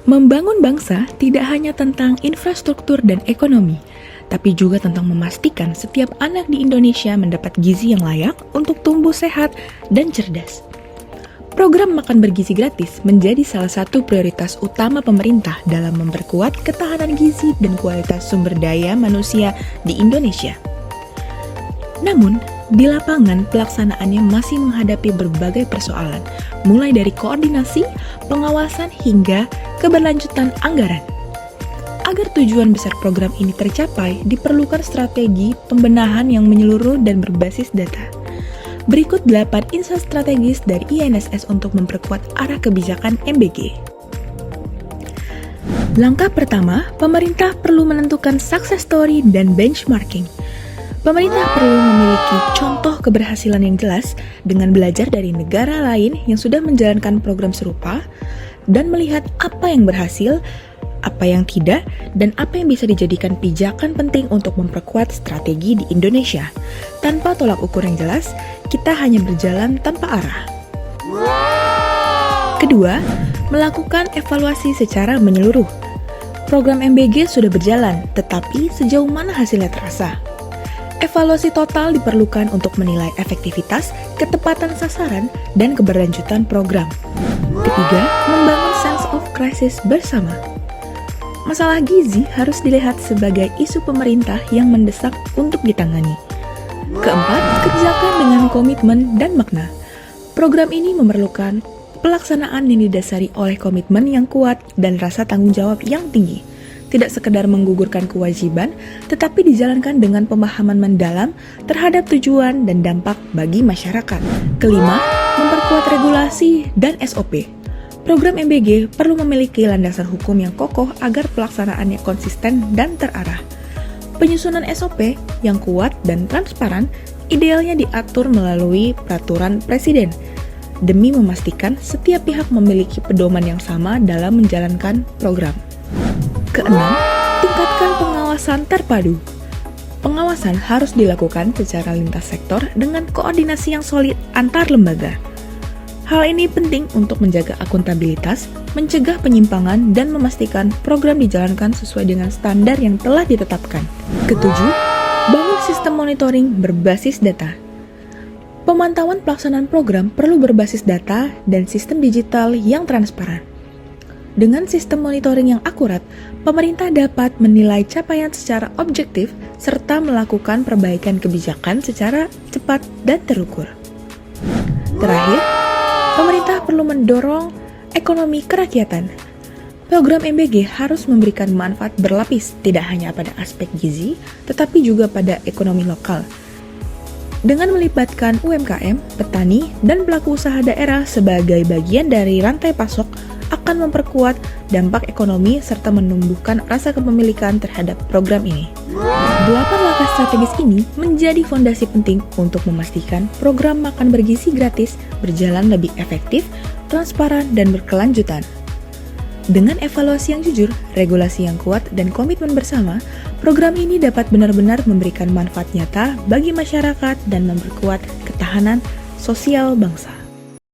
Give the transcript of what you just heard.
Membangun bangsa tidak hanya tentang infrastruktur dan ekonomi, tapi juga tentang memastikan setiap anak di Indonesia mendapat gizi yang layak untuk tumbuh sehat dan cerdas. Program makan bergizi gratis menjadi salah satu prioritas utama pemerintah dalam memperkuat ketahanan gizi dan kualitas sumber daya manusia di Indonesia. Namun, di lapangan pelaksanaannya masih menghadapi berbagai persoalan, mulai dari koordinasi, pengawasan, hingga keberlanjutan anggaran. Agar tujuan besar program ini tercapai, diperlukan strategi pembenahan yang menyeluruh dan berbasis data. Berikut 8 insight strategis dari INSS untuk memperkuat arah kebijakan MBG. Langkah pertama, pemerintah perlu menentukan success story dan benchmarking. Pemerintah perlu memiliki contoh keberhasilan yang jelas dengan belajar dari negara lain yang sudah menjalankan program serupa dan melihat apa yang berhasil, apa yang tidak, dan apa yang bisa dijadikan pijakan penting untuk memperkuat strategi di Indonesia. Tanpa tolak ukur yang jelas, kita hanya berjalan tanpa arah. Kedua, melakukan evaluasi secara menyeluruh. Program MBG sudah berjalan, tetapi sejauh mana hasilnya terasa? Evaluasi total diperlukan untuk menilai efektivitas, ketepatan sasaran, dan keberlanjutan program. Ketiga, membangun sense of crisis bersama. Masalah gizi harus dilihat sebagai isu pemerintah yang mendesak untuk ditangani. Keempat, kerjakan dengan komitmen dan makna. Program ini memerlukan pelaksanaan yang didasari oleh komitmen yang kuat dan rasa tanggung jawab yang tinggi. Tidak sekedar menggugurkan kewajiban, tetapi dijalankan dengan pemahaman mendalam terhadap tujuan dan dampak bagi masyarakat. Kelima, memperkuat regulasi dan SOP. Program MBG perlu memiliki landasan hukum yang kokoh agar pelaksanaannya konsisten dan terarah. Penyusunan SOP yang kuat dan transparan idealnya diatur melalui peraturan presiden, demi memastikan setiap pihak memiliki pedoman yang sama dalam menjalankan program. Keenam, tingkatkan pengawasan terpadu. Pengawasan harus dilakukan secara lintas sektor dengan koordinasi yang solid antar lembaga. Hal ini penting untuk menjaga akuntabilitas, mencegah penyimpangan, dan memastikan program dijalankan sesuai dengan standar yang telah ditetapkan. Ketujuh, bangun sistem monitoring berbasis data. Pemantauan pelaksanaan program perlu berbasis data dan sistem digital yang transparan. Dengan sistem monitoring yang akurat, pemerintah dapat menilai capaian secara objektif serta melakukan perbaikan kebijakan secara cepat dan terukur. Terakhir, pemerintah perlu mendorong ekonomi kerakyatan. Program MBG harus memberikan manfaat berlapis, tidak hanya pada aspek gizi, tetapi juga pada ekonomi lokal. Dengan melibatkan UMKM, petani, dan pelaku usaha daerah sebagai bagian dari rantai pasok, akan memperkuat dampak ekonomi serta menumbuhkan rasa kepemilikan terhadap program ini. 8 langkah strategis ini menjadi fondasi penting untuk memastikan program makan bergizi gratis berjalan lebih efektif, transparan, dan berkelanjutan. Dengan evaluasi yang jujur, regulasi yang kuat, dan komitmen bersama, program ini dapat benar-benar memberikan manfaat nyata bagi masyarakat dan memperkuat ketahanan sosial bangsa.